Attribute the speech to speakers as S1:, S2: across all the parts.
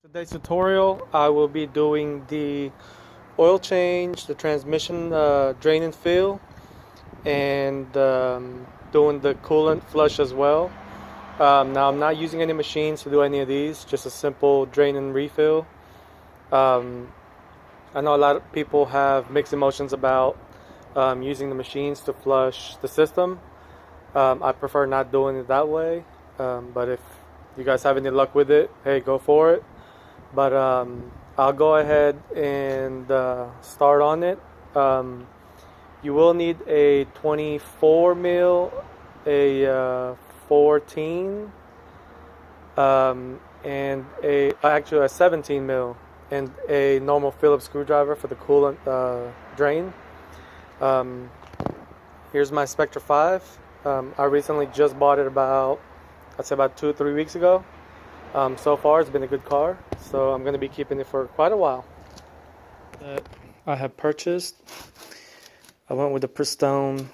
S1: Today's tutorial, I will be doing the oil change, the transmission drain and fill, and doing the coolant flush as well. Now I'm not using any machines to do any of these, just a simple drain and refill. I know a lot of people have mixed emotions about using the machines to flush the system. I prefer not doing it that way, but if you guys have any luck with it, hey, go for it. But I'll go ahead and start on it. You will need a 24 mil, a 14, and actually a 17 mil, and a normal Phillips screwdriver for the coolant drain. Here's my Spectra5. I recently just bought it I'd say about 2 or 3 weeks ago. So far it's been a good car, so I'm going to be keeping it for quite a while. That I have purchased, I went with the Pristone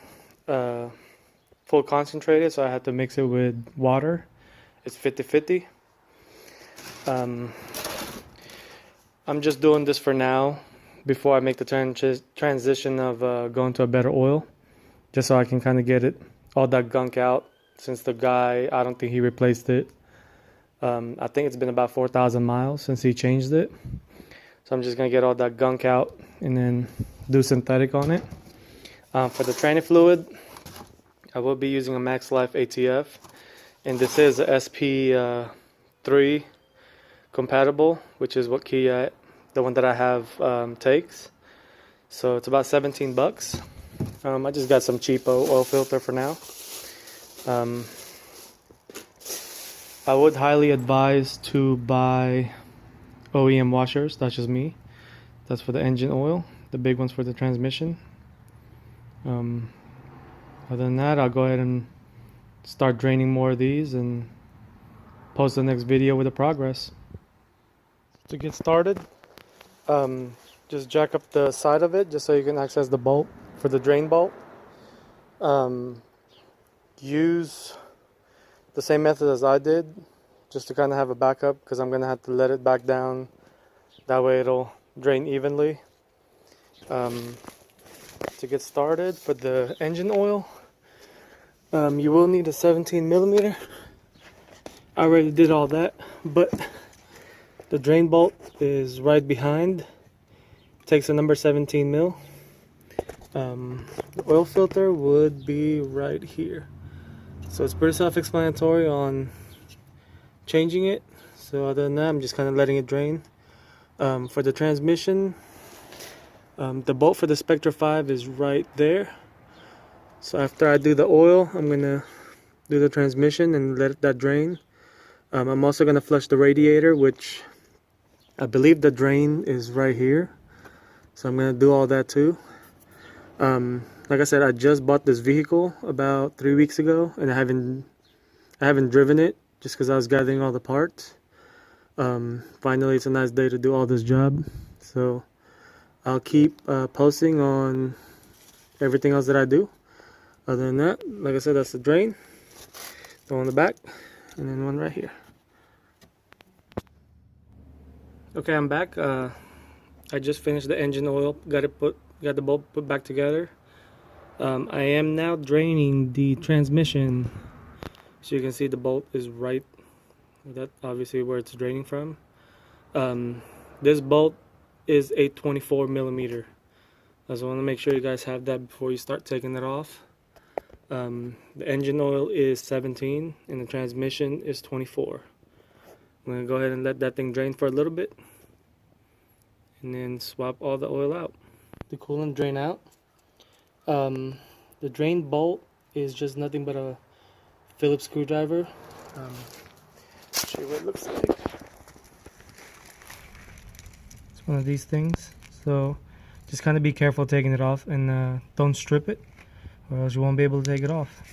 S1: full concentrated, so I had to mix it with water. It's 50-50. I'm just doing this for now before I make the transition of going to a better oil, just so I can kind of get all that gunk out, since the guy, I don't think he replaced it. I think it's been about 4,000 miles since he changed it. So I'm just going to get all that gunk out and then do synthetic on it. For the training fluid, I will be using a Max Life ATF. And this is a SP3 compatible, which is what Kia, the one that I have, takes. So it's about 17 bucks. I just got some cheapo oil filter for now. I would highly advise to buy OEM washers. That's just me. That's for the engine oil. The big ones for the transmission. Other than that, I'll go ahead and start draining more of these and post the next video with the progress. To get started, just jack up the side of it just so you can access the bolt for the drain bolt. Use the same method as I did, just to kind of have a backup, because I'm going to have to let it back down. That way it'll drain evenly. To get started, for the engine oil, you will need a 17 millimeter. I already did all that, but the drain bolt is right behind. It takes a number 17 mil. The oil filter would be right here. So it's pretty self-explanatory on changing it. So other than that, I'm just kind of letting it drain. For the transmission, the bolt for the Spectra5 is right there. So after I do the oil, I'm going to do the transmission and let that drain. I'm also going to flush the radiator, which I believe the drain is right here. So I'm going to do all that too. Like I said, I just bought this vehicle about 3 weeks ago, and I haven't driven it just because I was gathering all the parts. Finally, it's a nice day to do all this job, so I'll keep posting on everything else that I do. Other than that, like I said, that's the drain, the one on the back, and then one right here. Okay, I'm back. I just finished the engine oil, got the bolt put back together. I am now draining the transmission. So you can see the bolt is right, that obviously where it's draining from. This bolt is a 24 millimeter. I just want to make sure you guys have that before you start taking it off. The engine oil is 17 and the transmission is 24. I'm going to go ahead and let that thing drain for a little bit and then swap all the oil out. The coolant drain out. The drain bolt is just nothing but a Phillips screwdriver. Show you what it looks like. It's one of these things, so just kind of be careful taking it off, and don't strip it, or else you won't be able to take it off.